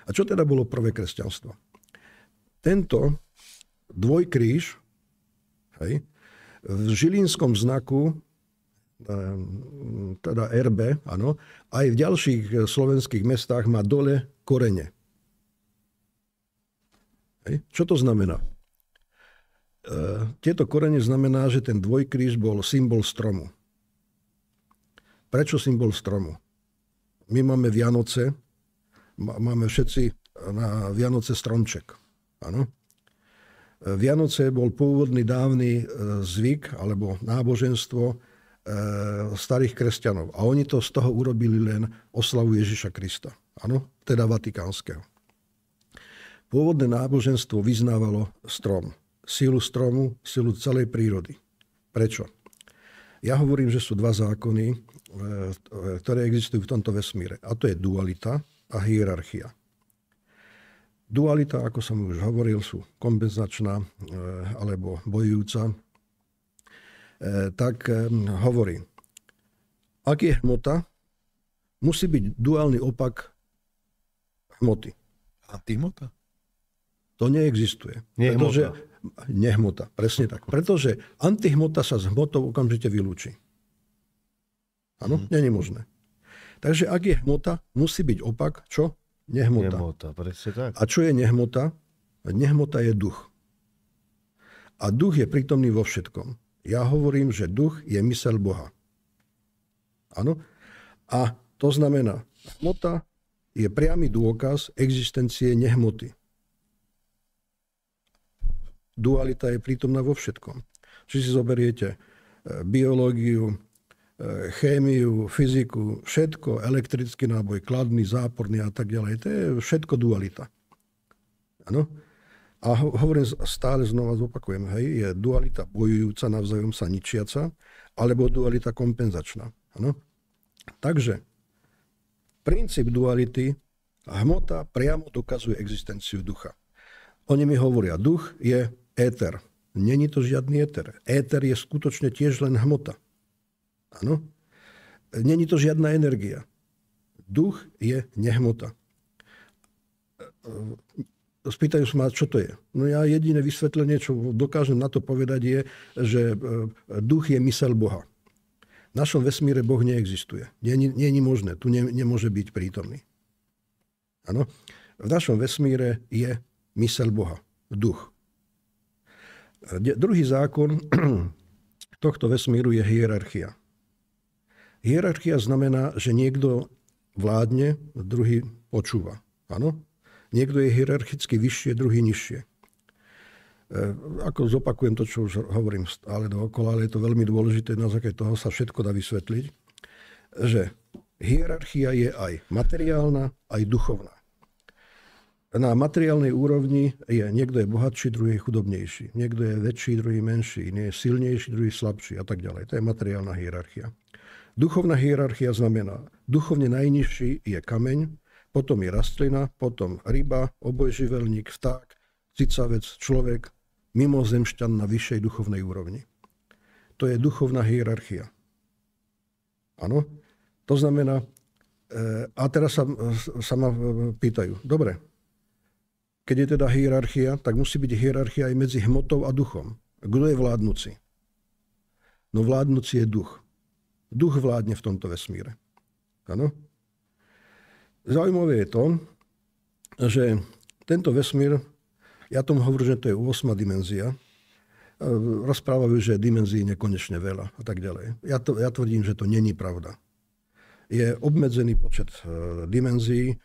A čo teda bolo prvé kresťanstvo? Tento dvojkríž, hej, v žilinskom znaku, teda RB, áno, aj v ďalších slovenských mestách má dole korene. Hej. Čo to znamená? Tieto korene znamená, že ten dvojkríž bol symbol stromu. Prečo symbol stromu? My máme Vianoce, máme všetci na Vianoce stromček. Áno? Vianoce bol pôvodný dávny zvyk alebo náboženstvo starých kresťanov. A oni to z toho urobili len oslavu Ježiša Krista. Áno? Teda vatikánskeho. Pôvodné náboženstvo vyznávalo strom. Silu stromu, silu celej prírody. Prečo? Ja hovorím, že sú dva zákony, ktoré existujú v tomto vesmíre. A to je dualita a hierarchia. Dualita, ako som už hovoril, sú kompenzačná alebo bojujúca. Tak hovorí, ak je hmota, musí byť duálny opak hmoty. Antihmota? To neexistuje. Nehmota. Nehmota, presne tak. Pretože antihmota sa z hmotou okamžite vylúči. Áno, nie je možné. Takže ak je hmota, musí byť opak, čo? Nehmota. Nehmota, presne tak. A čo je nehmota? Nehmota je duch. A duch je prítomný vo všetkom. Ja hovorím, že duch je myseľ Boha. Áno? A to znamená, hmota je priamy dôkaz existencie nehmoty. Dualita je prítomná vo všetkom. Či si zoberiete biológiu, chémiu, fyziku, všetko, elektrický náboj, kladný, záporný a tak ďalej. To je všetko dualita. Áno? A hovorím stále znova, zopakujem, hej, je dualita bojujúca, navzájom sa ničiaca, alebo dualita kompenzačná. Áno? Takže princíp duality, hmota priamo dokazuje existenciu ducha. Oni mi hovoria, duch je éter. Není to žiadny éter. Éter je skutočne tiež len hmota. Áno? Není to žiadna energia. Duch je nehmota. Spýtajú sa ma, čo to je. No ja jediné vysvetlenie, čo dokážem na to povedať, je, že duch je myseľ Boha. V našom vesmíre Boh neexistuje. Nie je možné. Tu nemôže byť prítomný. Áno? V našom vesmíre je myseľ Boha. Duch. Druhý zákon tohto vesmíru je hierarchia. Hierarchia znamená, že niekto vládne, druhý počúva. Áno? Niekto je hierarchicky vyššie, druhý nižšie. Ako zopakujem to, čo už hovorím stále dookola, ale je to veľmi dôležité, na základe toho sa všetko dá vysvetliť, že hierarchia je aj materiálna, aj duchovná. Na materiálnej úrovni je niekto je bohatší, druhý je chudobnejší. Niekto je väčší, druhý menší. Nie je silnejší, druhý slabší a tak ďalej. To je materiálna hierarchia. Duchovná hierarchia znamená, duchovne najnižší je kameň, potom je rastlina, potom ryba, obojživelník, vták, cicavec, človek, mimozemšťan na vyššej duchovnej úrovni. To je duchovná hierarchia. Áno? To znamená, a teraz sa ma pýtajú, dobre, keď je teda hierarchia, tak musí byť hierarchia aj medzi hmotou a duchom. Kto je vládnuci? No vládnuci je duch. Duch vládne v tomto vesmíre. Áno? Zaujímavé je to, že tento vesmír, ja tomu hovorím, že to je 8. dimenzia. Rozprávajú, že dimenzií nekonečne veľa a tak ďalej. Ja tvrdím, že to není pravda. Je obmedzený počet dimenzií.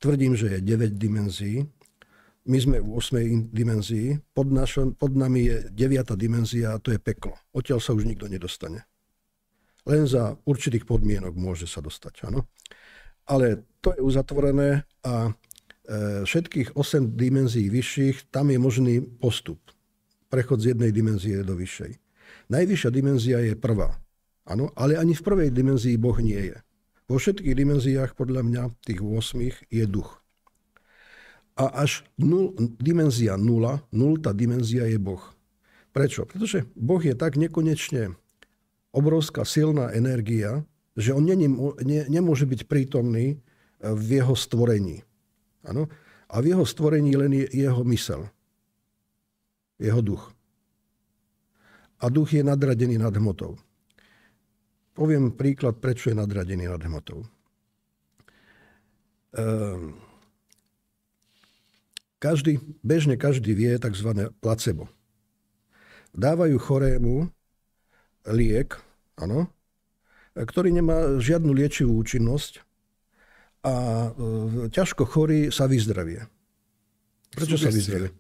Tvrdím, že je 9 dimenzií. My sme v 8. dimenzii. Pod nami je 9. dimenzia a to je peklo. Odtiaľ sa už nikto nedostane. Len za určitých podmienok môže sa dostať. Áno? Ale to je uzatvorené a všetkých 8 dimenzií vyšších, tam je možný postup. Prechod z jednej dimenzie do vyššej. Najvyššia dimenzia je prvá. Áno? Ale ani v prvej dimenzii Boh nie je. Vo všetkých dimenziách, podľa mňa, tých 8 je duch. A až dimenzia 0, 0. dimenzia je Boh. Prečo? Pretože Boh je tak nekonečne obrovská silná energia, že on nemôže byť prítomný v jeho stvorení. Áno? A v jeho stvorení len je jeho mysel. Jeho duch. A duch je nadradený nad hmotou. Poviem príklad, prečo je nadradený nad hmotou. Bežne každý vie tzv. Placebo. Dávajú chorému liek, áno, ktorý nemá žiadnu liečivú účinnosť a ťažko chorý sa vyzdravie. Prečo sa vyzdravie?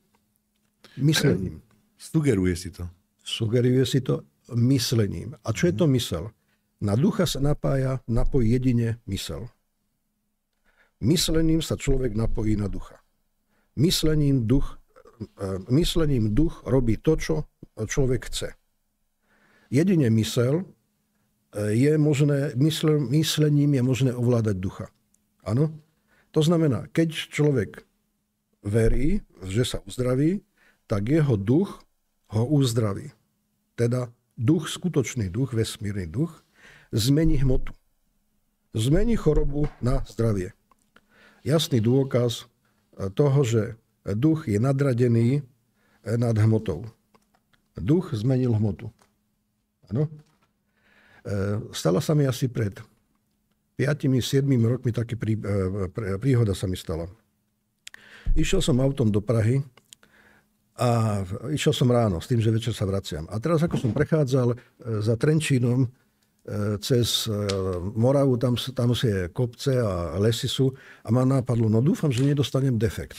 Myslením. Sugeruje si to. Sugeruje si to myslením. A čo je to mysel? Na ducha sa napojí jedine mysel. Myslením sa človek napojí na ducha. Myslením duch robí to, čo človek chce. Jedine myslením je možné ovládať ducha. Áno? To znamená, keď človek verí, že sa uzdraví, tak jeho duch ho uzdraví. Teda duch, skutočný duch, vesmírny duch, zmení hmotu. Zmení chorobu na zdravie. Jasný dôkaz toho, že duch je nadradený nad hmotou. Duch zmenil hmotu. Áno? Stala sa mi asi pred 5-7 rokmi taká príhoda sa mi stala. Išiel som autom do Prahy a išiel som ráno s tým, že večer sa vraciam. A teraz ako som prechádzal za Trenčínom cez Moravu, tam sú kopce a lesy sú a ma napadlo, no dúfam, že nedostanem defekt.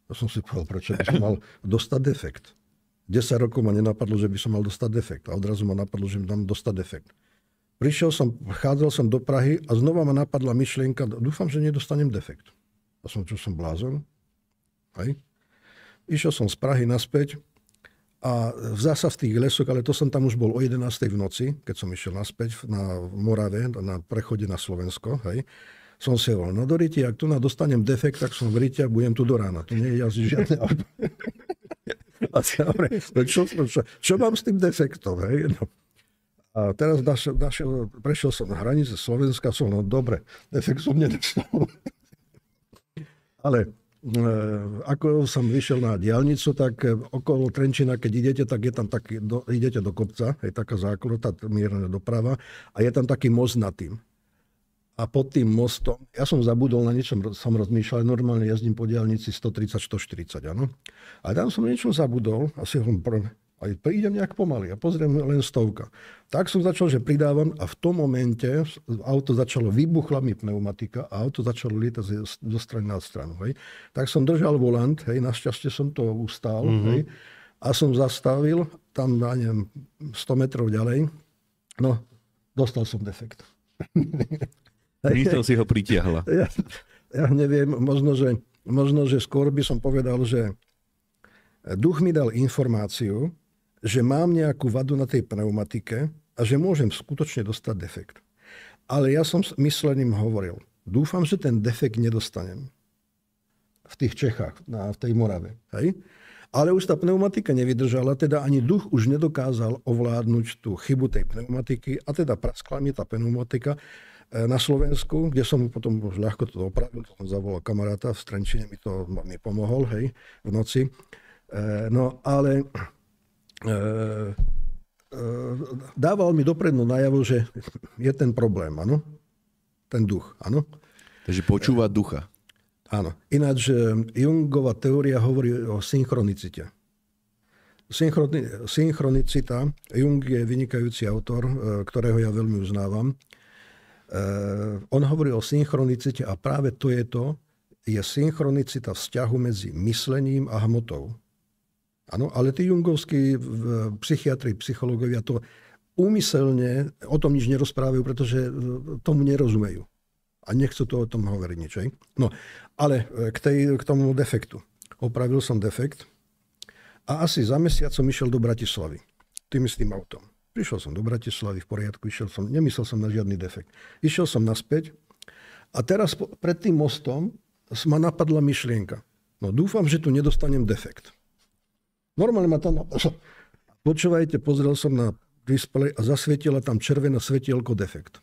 To som si povedal, prečo by som mal dostať defekt. 10 rokov ma nenapadlo, že by som mal dostať defekt. A odrazu ma napadlo, že mám dostať defekt. Chádzal som do Prahy a znova ma napadla myšlienka, dúfam, že nedostanem defekt. A som blázon. Hej. Išiel som z Prahy naspäť a zasa v tých lesoch, ale to som tam už bol o 11. v noci, keď som išiel naspäť na Morave, na prechode na Slovensko, hej. Som si hovoril, no do Riti, ak tu dostanem defekt, tak som v Riti a budem tu do rána. Tu nie je jazdí žiadne auto. A čo mám s tým defektom? Hej? No. A teraz prešiel som na hranice Slovenska, no dobre, defekt som nedostal. Ale ako som vyšiel na diaľnicu, tak okolo Trenčína, keď idete, tak je tam idete do kopca, je taká záklota, mierna doprava a je tam taký most nad tým. A pod tým mostom, ja som zabudol na niečom, som rozmýšľal, normálne jazdím po diaľnici 130-140, áno. A tam som niečo zabudol, asi aj prídem nejak pomaly a pozriem len 100. Tak som začal, že pridávam a v tom momente auto začalo, vybuchla mi pneumatika a auto začalo lietať zo strany na stranu. Hej. Tak som držal volant, hej, našťastie som to ustál, hej, a som zastavil tam, neviem, 100 metrov ďalej. No, dostal som defekt. Mysel si ho pritiahla. Ja neviem, možno, že skôr by som povedal, že duch mi dal informáciu, že mám nejakú vadu na tej pneumatike a že môžem skutočne dostať defekt. Ale ja som myslením hovoril, dúfam, že ten defekt nedostanem v tých Čechách, v tej Morave. Hej? Ale už tá pneumatika nevydržala, teda ani duch už nedokázal ovládnuť tú chybu tej pneumatiky a teda praskla mi tá pneumatika na Slovensku, kde som mu potom už ľahko to opravil, som zavolal kamaráta v Trenčine, mi pomohol, hej, v noci. No ale dával mi dopredu najavo, že je ten problém, áno? Ten duch, áno? Takže počúva ducha. Áno. Ináč Jungova teória hovorí o synchronicite. Synchronicita, Jung je vynikajúci autor, ktorého ja veľmi uznávam. On hovorí o synchronicite a práve to je synchronicita vzťahu medzi myslením a hmotou. Áno, ale tí jungovskí psychiatri, psychológovia to úmyselne o tom nič nerozprávajú, pretože tomu nerozumejú. A nechcú to o tom hovoriť nič. No, ale k tomu defektu. Opravil som defekt a asi za mesiac som išiel do Bratislavy. Tým autom. Prišiel som do Bratislavy, v poriadku, nemyslel som na žiadny defekt. Išiel som naspäť a teraz pred tým mostom ma napadla myšlienka. No dúfam, že tu nedostanem defekt. Normálne ma tam napadlo. Počúvajte, pozrel som na displej a zasvietila tam červené svetielko defekt.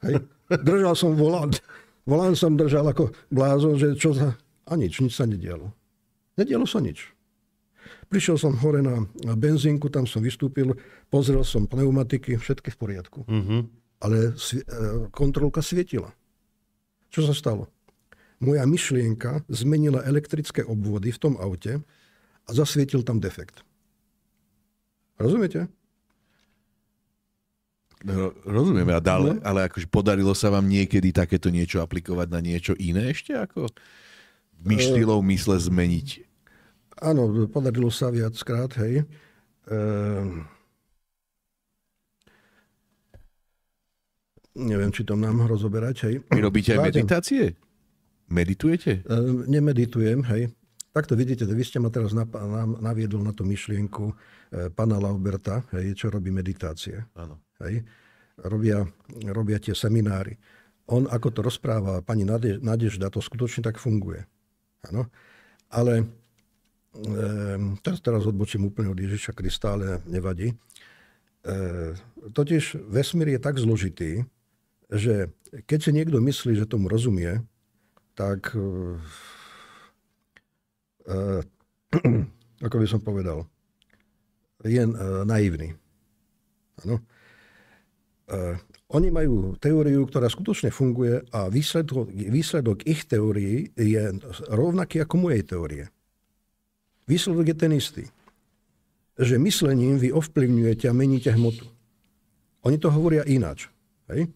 Hej. Držal som volant. Volán som držal ako blázon, že čo sa... A nič sa nedialo. Nedialo sa nič. Prišiel som hore na benzínku, tam som vystúpil, pozrel som pneumatiky, všetky v poriadku. Ale kontrolka svietila. Čo sa stalo? Moja myšlienka zmenila elektrické obvody v tom aute a zasvietil tam defekt. Rozumiete? No, rozumiem, ale akože podarilo sa vám niekedy takéto niečo aplikovať na niečo iné ešte? Ako štýlov mysle zmeniť? Áno, podarilo sa viackrát, hej. Neviem, či to mám rozoberať, hej. Vy robíte aj meditácie? Meditujete? Nemeditujem, hej. Takto vidíte, vy ste ma teraz naviedol na tú myšlienku pána Lauberta, hej, čo robí meditácie. Áno. Hej. Robia tie seminári. On, ako to rozpráva pani Nadežda, to skutočne tak funguje. Áno. Ale teraz odbočím úplne od Ježiša Krista, ale nevadí. Totiž vesmír je tak zložitý, že keď si niekto myslí, že tomu rozumie, tak ako by som povedal, je naivný. Áno. Oni majú teóriu, ktorá skutočne funguje a výsledok ich teórií je rovnaký ako mojej teórie. Výsledok je ten istý. Že myslením vy ovplyvňujete a meníte hmotu. Oni to hovoria ináč. Hej?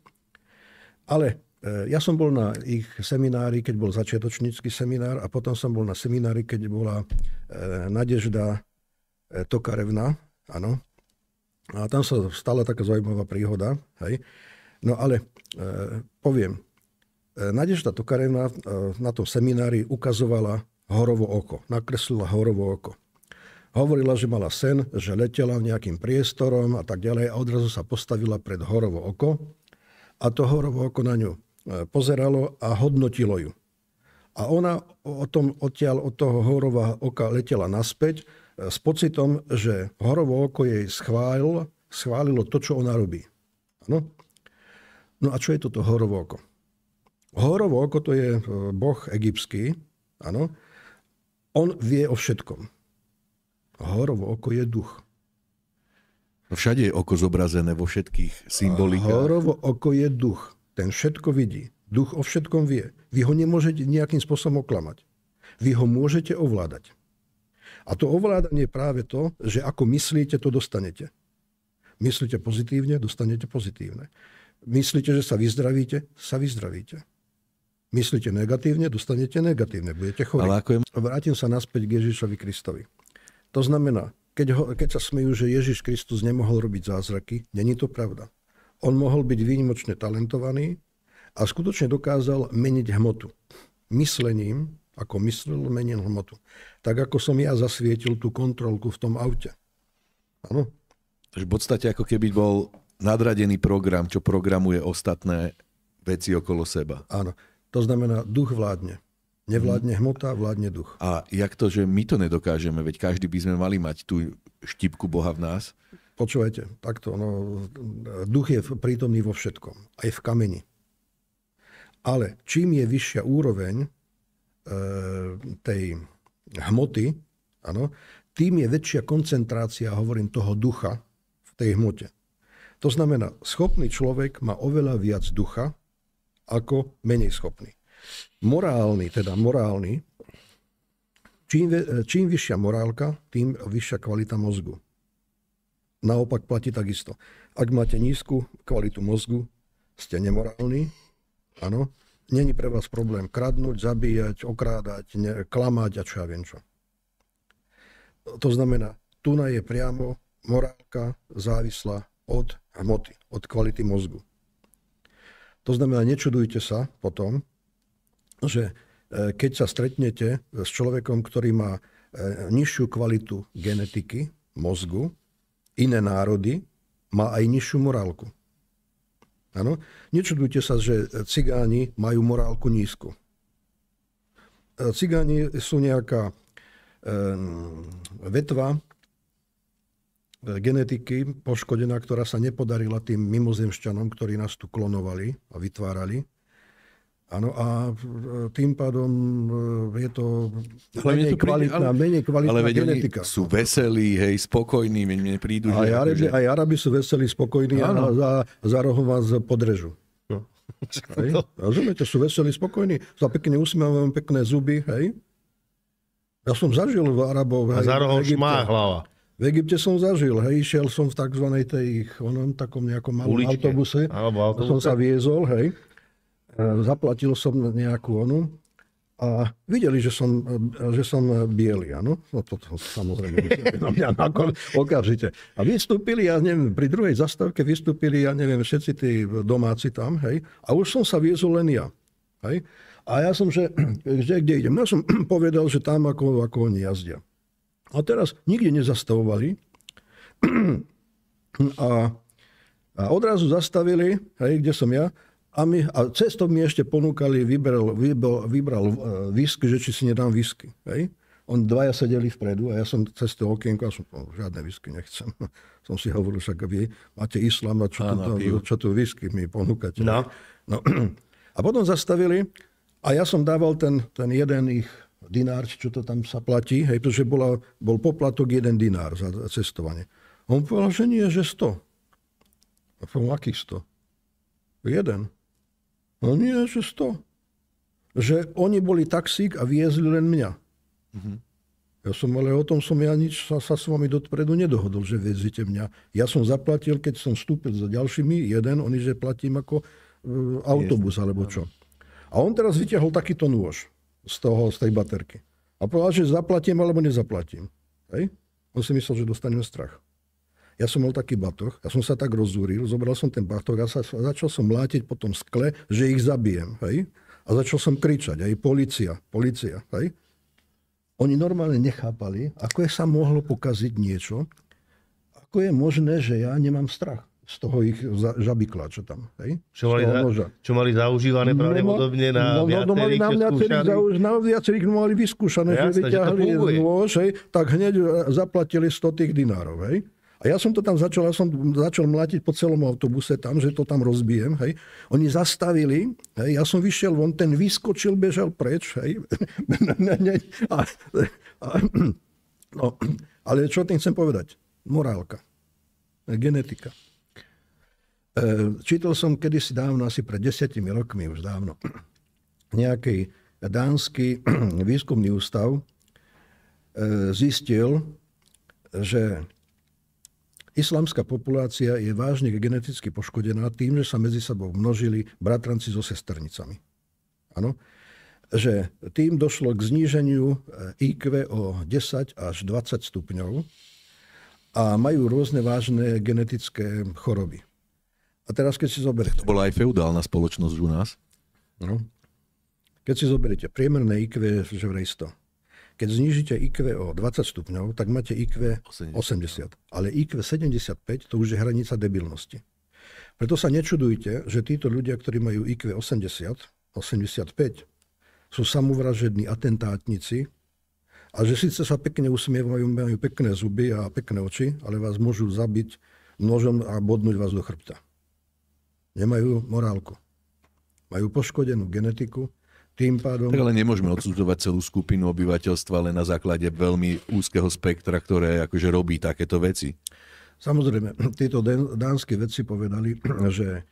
Ale ja som bol na ich seminári, keď bol začiatočnícky seminár a potom som bol na seminári, keď bola Nadežda Tokarevna. Áno. A tam sa stala taká zaujímavá príhoda. Hej? No ale poviem, Nadežda Tokarevna na tom seminári ukazovala horovo oko. Nakreslila horovo oko. Hovorila, že mala sen, že letela nejakým priestorom a tak ďalej a odrazu sa postavila pred horovo oko a to horovo oko na ňu pozeralo a hodnotilo ju. A ona odtiaľ od toho horového oka letela naspäť s pocitom, že horovo oko jej schválilo to, čo ona robí. Ano? No a čo je toto horovo oko? Horovo oko to je boh egyptský. Áno. On vie o všetkom. Horovo oko je duch. Všade je oko zobrazené vo všetkých symbolikách. Horovo oko je duch. Ten všetko vidí. Duch o všetkom vie. Vy ho nemôžete nejakým spôsobom oklamať. Vy ho môžete ovládať. A to ovládanie je práve to, že ako myslíte, to dostanete. Myslíte pozitívne, dostanete pozitívne. Myslíte, že sa vyzdravíte, sa vyzdravíte. Myslíte negatívne, dostanete negatívne, budete chorí. Vrátim sa naspäť k Ježišovi Kristovi. To znamená, keď sa smejú, že Ježiš Kristus nemohol robiť zázraky, není to pravda. On mohol byť výnimočne talentovaný a skutočne dokázal meniť hmotu. Myslením, ako myslel, menil hmotu. Tak ako som ja zasvietil tú kontrolku v tom aute. Áno. Takže v podstate ako keby bol nadradený program, čo programuje ostatné veci okolo seba. Áno. To znamená, duch vládne. Nevládne hmota, vládne duch. A jak to, že my to nedokážeme? Veď každý by sme mali mať tú štipku Boha v nás. Počúvajte, takto. No, duch je prítomný vo všetkom. Aj v kameni. Ale čím je vyššia úroveň tej hmoty, áno, tým je väčšia koncentrácia, hovorím, toho ducha v tej hmote. To znamená, schopný človek má oveľa viac ducha, ako menej schopný. Morálny, čím vyššia morálka, tým vyššia kvalita mozgu. Naopak platí takisto. Ak máte nízku kvalitu mozgu, ste nemorálni, áno, není pre vás problém kradnúť, zabíjať, okrádať, klamať a čo ja viem čo. To znamená, tu je priamo morálka závislá od hmoty, od kvality mozgu. To znamená, nečudujte sa potom, že keď sa stretnete s človekom, ktorý má nižšiu kvalitu genetiky, mozgu, iné národy, má aj nižšiu morálku. Áno? Nečudujte sa, že cigáni majú morálku nízku. Cigáni sú nejaká vetva genetiky poškodená, ktorá sa nepodarila tým mimozemšťanom, ktorí nás tu klonovali a vytvárali. Áno, a tým pádom je to Ale mne to príde, menej kvalitná ale veď genetika. oni sú veselí, hej, spokojní, mne prídu, že... Aj Arabi sú veselí, spokojní a za rohom vás podrežu. No. Hej? Rozumiete, sú veselí, spokojní, sa pekne usmievajú, pekné zuby, hej. Ja som zažil v Arabov. A za rohom šmá hlava. V Egypte som zažil, hej, šiel som v takzvanej takom nejakom malom autobuse. Som sa viezol, hej. Zaplatil som nejakú onu a videli, že som biely, áno. No to samozrejme na mňa okamžite. A vystúpili, ja neviem, pri druhej zastávke vystúpili, ja neviem, všetci tí domáci tam, hej. A už som sa viezol len ja, hej. A ja som, že kde idem? Ja som povedal, že tam, ako oni jazdia. A teraz nikde nezastavovali a odrazu zastavili, hej, kde som ja, a cestou mi ešte ponúkali, vybral whisky, že či si nedám whisky. Hej. Dvaja sedeli vpredu a ja som cez to okienko a som povedal, žiadne whisky nechcem. Som si hovoril, však vy máte islám a čo tu whisky mi ponúkate. No. A potom zastavili a ja som dával ten jeden ich dinár, čo to tam sa platí, hej, pretože bol poplatok 1 dinár za cestovanie. On povedal, že nie, že 100. A povedal, akých 100? 1. No nie, že 100. Že oni boli taxík a viezli len mňa. Ja ale o tom som ja nič sa s vami dopredu nedohodol, že viezite mňa. Ja som zaplatil, keď som vstúpil za ďalšími, oni, že platím ako autobus alebo čo. A on teraz vyťahol takýto nôž z tej baterky. A povedal, že zaplatím alebo nezaplatím. Hej? On si myslel, že dostanem strach. Ja som mal taký batoh, ja som sa tak rozzúril, zobral som ten batoh a začal som mlátiť po tom skle, že ich zabijem. Hej? A začal som kričať, aj policia. Hej? Oni normálne nechápali, ako je sa mohlo pokaziť niečo, ako je možné, že ja nemám strach z toho ich žabikla, čo tam. Hej? Čo mali zaužívané pravdepodobne na viacerých na viacerých mali vyskúšané, že vyťahli nôž, tak hneď zaplatili 100 tých dinárov. Hej? A ja som to tam začal mlátiť po celom autobuse tam, že to tam rozbijem. Hej. Oni zastavili, hej, ja som vyšiel von, ten vyskočil, bežal preč. Hej. Ale čo tým chcem povedať? Morálka. Genetika. Čítal som kedysi dávno, asi pred 10 rokmi, už dávno, nejaký dánsky výskumný ústav zistil, že islamská populácia je vážne geneticky poškodená tým, že sa medzi sebou množili bratranci so sesternicami. Áno? Že tým došlo k zníženiu IQ o 10 až 20 stupňov a majú rôzne vážne genetické choroby. A teraz, keď si zoberiete... To bola aj feudálna spoločnosť u nás. No. Keď si zoberiete priemerné IQ, že vraj 100. Keď znížite IQ o 20 stupňov, tak máte IQ 80. Ale IQ 75 to už je hranica debilnosti. Preto sa nečudujte, že títo ľudia, ktorí majú IQ 80, 85, sú samovražední atentátnici a že síce sa pekne usmievajú, majú pekné zuby a pekné oči, ale vás môžu zabiť nožom a bodnúť vás do chrbta. Nemajú morálku. Majú poškodenú genetiku. Tým pádom... Tak ale nemôžeme odsudzovať celú skupinu obyvateľstva len na základe veľmi úzkeho spektra, ktoré akože robí takéto veci. Samozrejme, títo dánske vedci povedali, že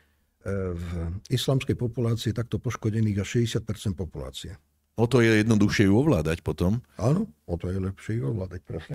v islamskej populácii je takto poškodených až 60% populácie. O to je jednoduchšie ju ovládať potom. Áno, o to je lepšie ju ovládať, presne.